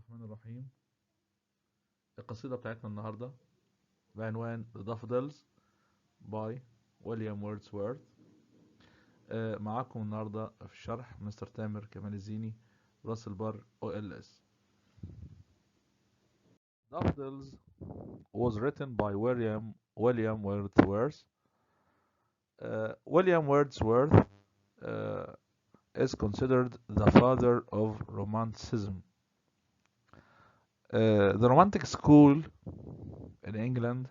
الرحمن الرحيم. القصيدة بتاعتنا النهاردة بعنوان The Daffodils by ويليام ووردزورث. معاكم النهاردة في الشرح مستر تامر كمال الزيني، راس البر OLS. Daffodils was written by William Wordsworth. William Wordsworth uh, is considered the father of Romanticism. The Romantic school in England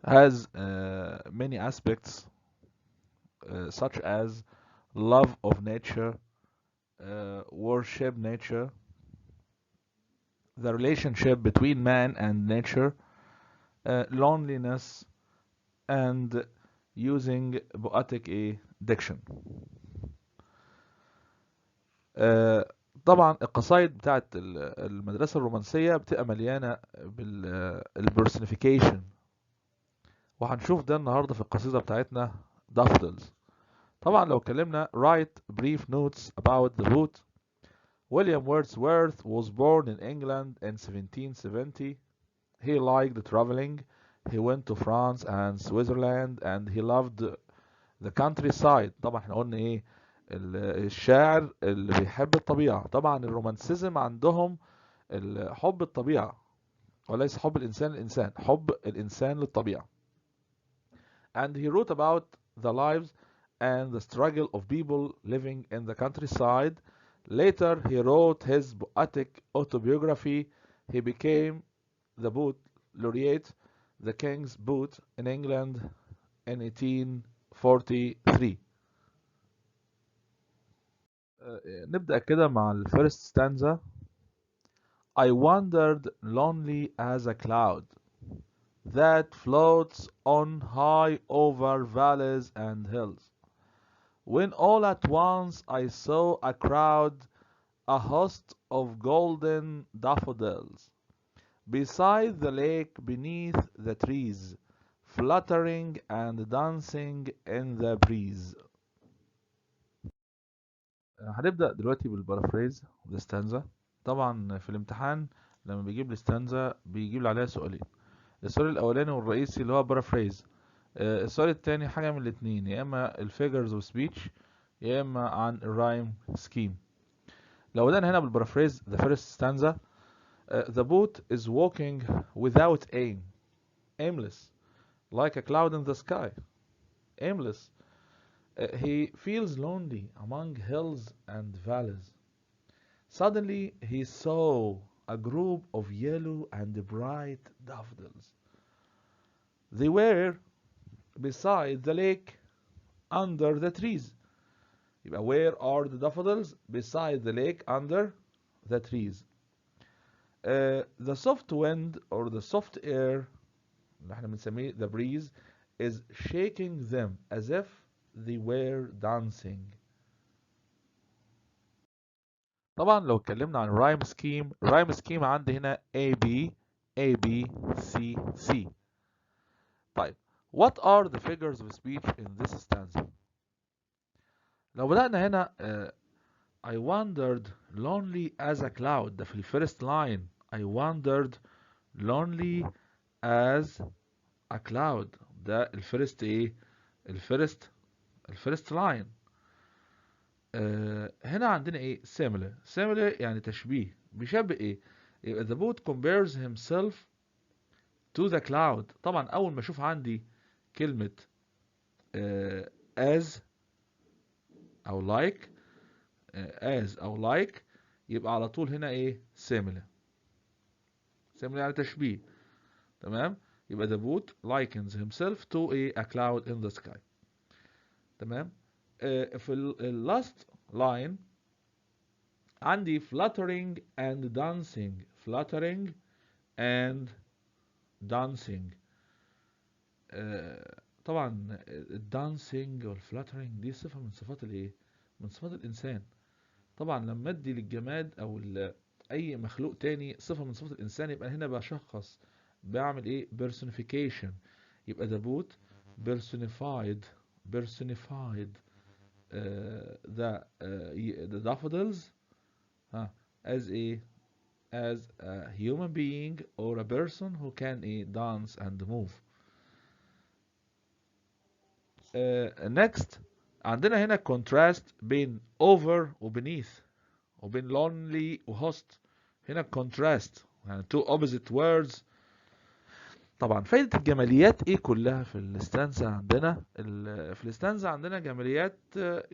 has many aspects such as love of nature, worship nature, the relationship between man and nature, loneliness, and using poetic diction. طبعا القصايد بتاعت المدرسة الرومانسية بتبقى مليانة بالبرسونيفيكيشن، وهنشوف ده النهاردة في القصيدة بتاعتنا Daffodils. طبعا لو اتكلمنا write brief notes about the boot. William Wordsworth was born in England in 1770. He liked traveling. He went to France and Switzerland and he loved the countryside. طبعا احنا قلنا ايه الشاعر اللي بيحب الطبيعة. طبعا الرومانسيزم عندهم حب الطبيعة وليس حب الإنسان حب الإنسان للطبيعة. And he wrote about the lives and the struggle of people living in the countryside. Later, he wrote his poetic autobiography. He became the Boot Laureate, the King's Boot in England in 1843. نبدأ كده مع الفيرست stanza. I wandered lonely as a cloud that floats on high over valleys and hills, when all at once I saw a crowd, a host of golden daffodils, beside the lake beneath the trees, fluttering and dancing in the breeze. هنبدأ دلوقتي بالبارافريز the stanza. طبعا في الامتحان لما بيجيب لي stanza بيجيب لي عليها سؤالين. السؤال الأولاني والرئيسي اللي هو بارافريز. السؤال التاني حاجة من الاتنين، يا إما الفيجرز وسبيتش يا إما عن الرايم سكيم. لو بدأنا هنا بالبارافريز the first stanza. The boat is walking without aim, aimless, like a cloud in the sky. Aimless. He feels lonely among hills and valleys. Suddenly he saw a group of yellow and bright daffodils. They were beside the lake under the trees. يبقى where are the daffodils? Beside the lake under the trees. The soft wind or the soft air اللي احنا بنسميه the breeze is shaking them as if they were dancing. طبعا لو اتكلمنا عن rhyme scheme عندي هنا A B A B C C. طيب what are the figures of speech in this stanza؟ لو بدأنا هنا I wandered lonely as a cloud، ده في الفيرست لاين. I wandered lonely as a cloud، ده الفيرست ايه الفيرست لاين. هنا عندنا ايه similar يعني تشبيه، بيشبه ايه؟ يبقى the boat compares himself to the cloud. طبعا اول ما اشوف عندي كلمة as او like as او like يبقى على طول هنا ايه similar يعني تشبيه. تمام، يبقى the boat likens himself to a cloud in the sky. تمام. في ال last line عندي fluttering and dancing. fluttering and dancing. طبعا الدانسينج والفلاترنج دي صفة من صفات الايه من صفات الانسان. طبعا لما ادي للجماد او اي مخلوق تاني صفة من صفات الانسان يبقى هنا بشخص بعمل ايه personification. يبقى the boot personified the daffodils as a as a human being or a person who can dance and move. Next عندنا هنا contrast بين over وبنيث وبين lonely وhost. هنا contrast يعني two opposite words. طبعا فايدة الجماليات ايه كلها في الاستانزا عندنا؟ في الاستانزا عندنا جماليات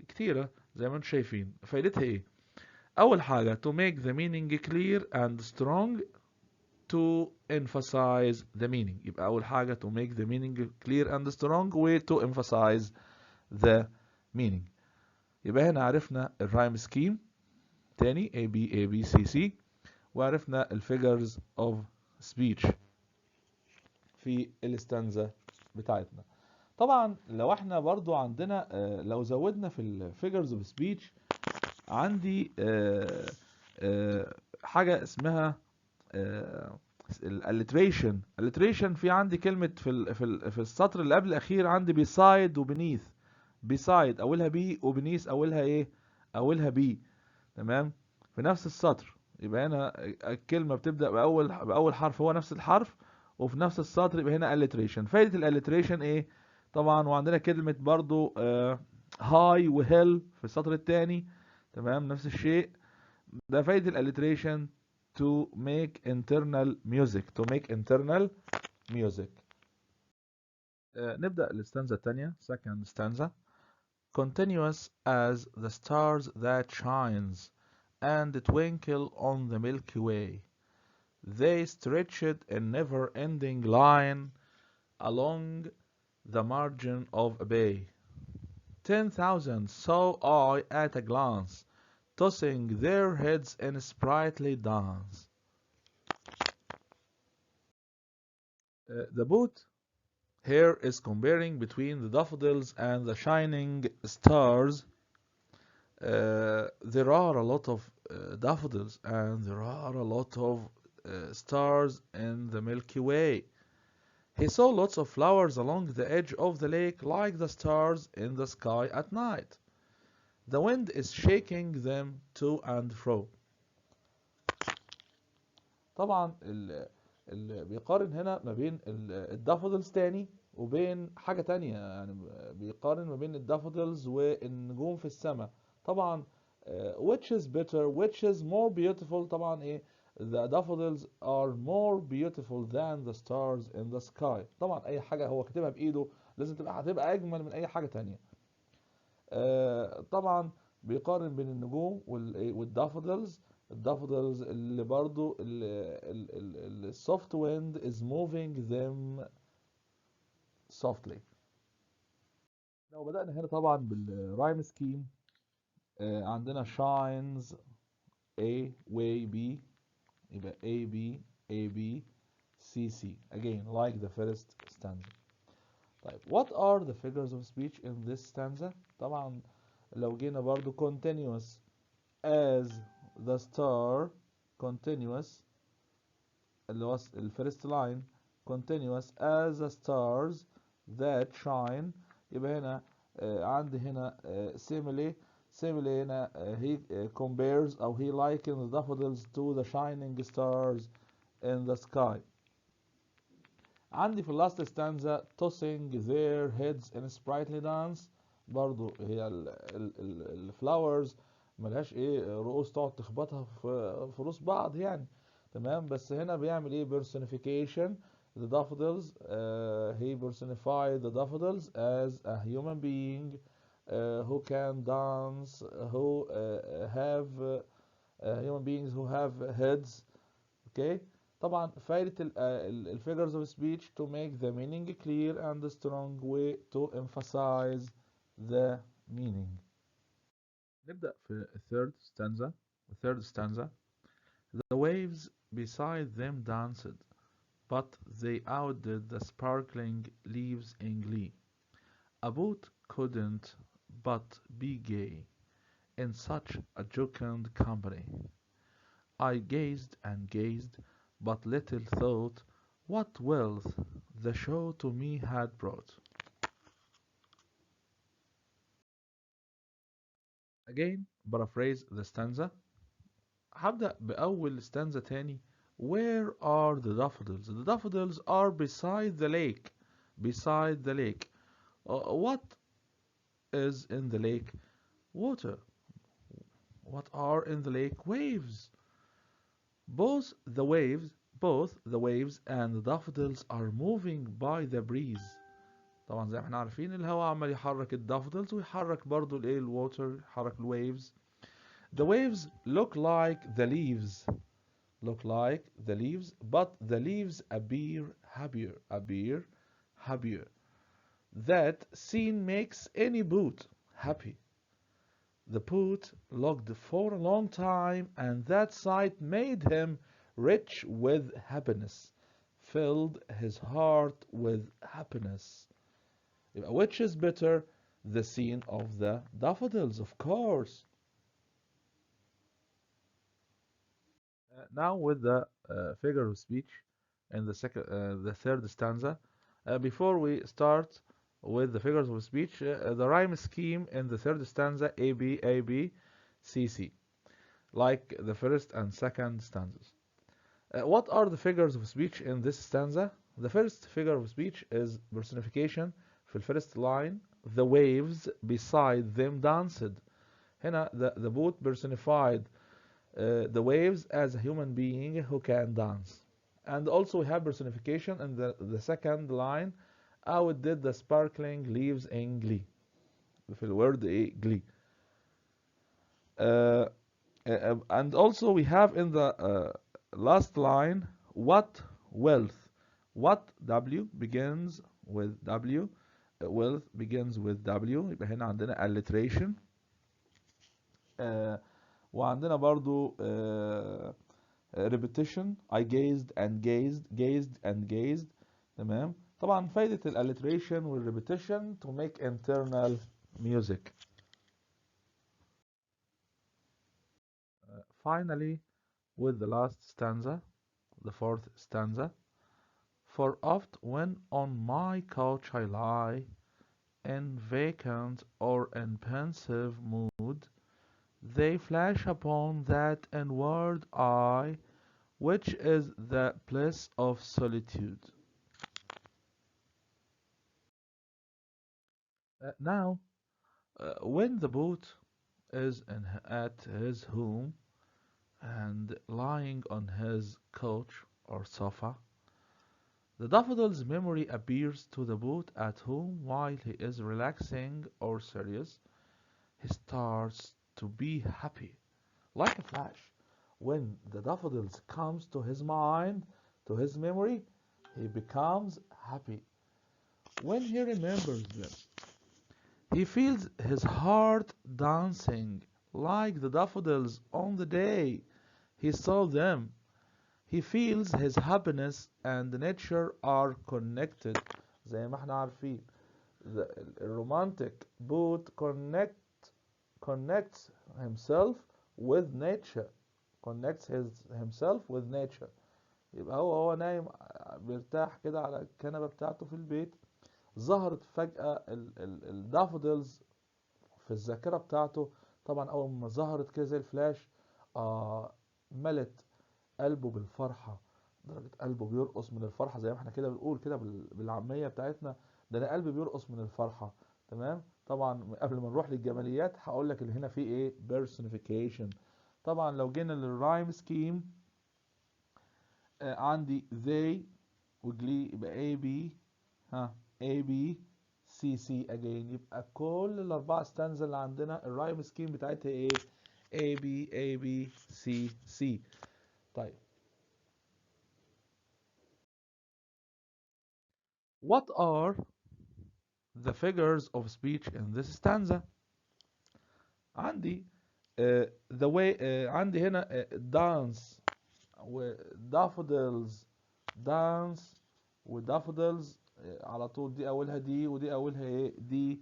كتيرة زي ما انتم شايفين. فايدتها ايه؟ اول حاجة to make the meaning clear and strong, to emphasize the meaning. يبقى اول حاجة to make the meaning clear and strong و to emphasize the meaning. يبقى هنا عرفنا الرايم سكيم تاني A B A B C C، وعرفنا الفيجرز of speech في الاستانزا بتاعتنا. طبعا لو احنا برضو عندنا لو زودنا في الفيجرز اوف سبيتش عندي حاجة اسمها الاليتريشن. الاليتريشن في عندي كلمة في السطر اللي قبل الاخير عندي بيسايد وبنيث. بيسايد اولها بي وبنيث اولها ايه؟ اولها بي. تمام؟ في نفس السطر. يبقى هنا الكلمة بتبدأ بأول حرف هو نفس الحرف، وفي نفس السطر يبقى هنا alliteration. فايدة الاليتريشن ايه؟ طبعا وعندنا كلمة برضو هاي وهيل في السطر الثاني. تمام؟ نفس الشيء. ده فايدة الاليتريشن to make internal music. to make internal music. نبدأ الستانزا الثانية second stanza. Continuous as the stars that shines and twinkle on the Milky Way. They stretched a never-ending line along the margin of a bay. 10,000 saw I at a glance, tossing their heads in sprightly dance. The boat here is comparing between the daffodils and the shining stars. There are a lot of daffodils and there are a lot of stars in the Milky Way. He saw lots of flowers along the edge of the lake like the stars in the sky at night. The wind is shaking them to and fro. طبعا بيقارن هنا ما بين الدافودلز تاني وبين حاجة تانية. يعني بيقارن ما بين الدافودلز والنجوم في السماء. طبعا which is better, which is more beautiful. طبعا ايه the daffodils are more beautiful than the stars in the sky. طبعا اي حاجة هو كاتبها بايده لازم هتبقى اجمل من اي حاجة تانية. طبعا بيقارن بين النجوم والدافودلز. الدافودلز اللي برضو السوفت ويند is moving them softly. لو بدأنا هنا طبعا بالرايم سكيم عندنا shines A way B يبقى A B A B C C again like the first stanza. طيب what are the figures of speech in this stanza؟ طبعا لو جينا برضو continuous as the star continuous اللي هو الفيرست لاين continuous as the stars that shine. يبقى هنا عندي هنا simile. simile هنا he compares أو he likens daffodils to the shining stars in the sky. عندي في last stanza tossing their heads in sprightly dance. برضو هي الفلاورز ملهاش رؤوس تقعد تخبطها في رؤوس بعض يعني. تمام؟ بس هنا بيعمل personification the daffodils. He personified the daffodils as a human being who can dance, who have human beings who have heads. Okay. طبعا فايدة figures of speech to make the meaning clear and strong way to emphasize the meaning. نبدأ في third stanza. third stanza. The waves beside them danced, but they outdid the sparkling leaves in glee. A boat couldn't but be gay in such a jocund company. I gazed and gazed, but little thought what wealth the show to me had brought. Again, paraphrase the stanza. هبدأ بأول stanza تاني. Where are the daffodils? The daffodils are beside the lake. Beside the lake. What is in the lake? Water. What are in the lake? Waves. Both the waves, both the waves and the daffodils are moving by the breeze. طبعا زي ما احنا عارفين الهواء عمال يحرك الدافودلز ويحرك برضو الايه الووتر، يحرك الويفز. The waves look like the leaves. Look like the leaves, but the leaves appear happier. That scene makes any boat happy. The poet looked for a long time, and that sight made him rich with happiness, filled his heart with happiness. Which is better, the scene of the daffodils, of course. Now with the figure of speech in the third stanza. Before we start with the figures of speech, the rhyme scheme in the third stanza A B A B C C, like the first and second stanzas. What are the figures of speech in this stanza? The first figure of speech is personification. في الفirst line, the waves beside them danced. هنا the boat personified the waves as a human being who can dance. And also we have personification in the second line. Outdid the sparkling leaves in glee. في الword glee. And also we have in the last line, what wealth. What W begins with W. Wealth begins with W. يبقى هنا عندنا alliteration. وعندنا برضو repetition. I gazed and gazed and gazed. تمام. طبعا فايدة alliteration repetition to make internal music. Finally, with the last stanza, the fourth stanza. For oft when on my couch I lie, in vacant or in pensive mood, they flash upon that inward eye, which is the bliss of solitude. Now, when the boat is at his home and lying on his couch or sofa, the daffodil's memory appears to the boat at home while he is relaxing or serious. He starts to be happy, like a flash. When the daffodils comes to his mind, to his memory, he becomes happy. When he remembers them, he feels his heart dancing like the daffodils on the day he saw them. He feels his happiness and nature are connected. زي ما احنا عارفين the romantic boat connects himself with nature. Connects himself with nature. يبقى هو نايم بيرتاح كده على الكنبة بتاعته في البيت، ظهرت فجأة الدافودلز في الذاكرة بتاعته. طبعا أول ما ظهرت كده زي الفلاش ملت قلبه بالفرحة، درجة قلبه بيرقص من الفرحة زي ما احنا كده بنقول كده بالعامية بتاعتنا، ده أنا قلبي بيرقص من الفرحة. تمام. طبعا قبل ما نروح للجماليات هقول لك اللي هنا فيه ايه personification. طبعا لو جينا للرايم سكيم، عندي they وجلي يبقى A B A B C C again. يبقى كل الأربعة ستانزا اللي عندنا الرايم سكيم بتاعتها ايه؟ A B A B C C. طيب what are the figures of speech in this stanza؟ عندي the way عندي هنا dance و daffodils. dance و daffodils على طول دي اولها دي ودي اولها ايه دي.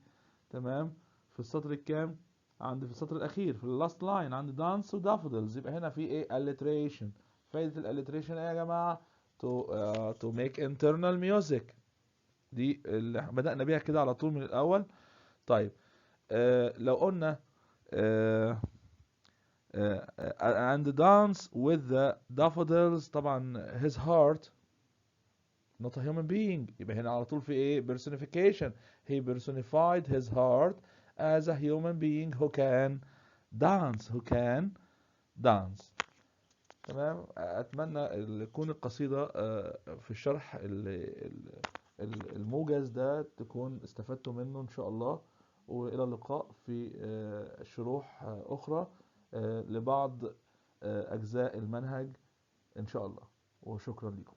تمام. في السطر الكام؟ عندي في السطر الاخير في اللاست لاين عندي dance و daffodils. يبقى هنا في ايه alliteration. فايدة الalliteration ايه يا جماعة؟ to make internal music. دي اللي بدأنا بيها كده على طول من الأول. طيب لو قلنا and dance with the daffodils. طبعا his heart not a human being، يبقى هنا على طول في ايه personification. he personified his heart as a human being who can dance. تمام. اتمنى تكون القصيدة في الشرح الموجز ده تكون استفدتوا منه ان شاء الله، والى اللقاء في شروح اخرى لبعض اجزاء المنهج ان شاء الله، وشكرا لكم.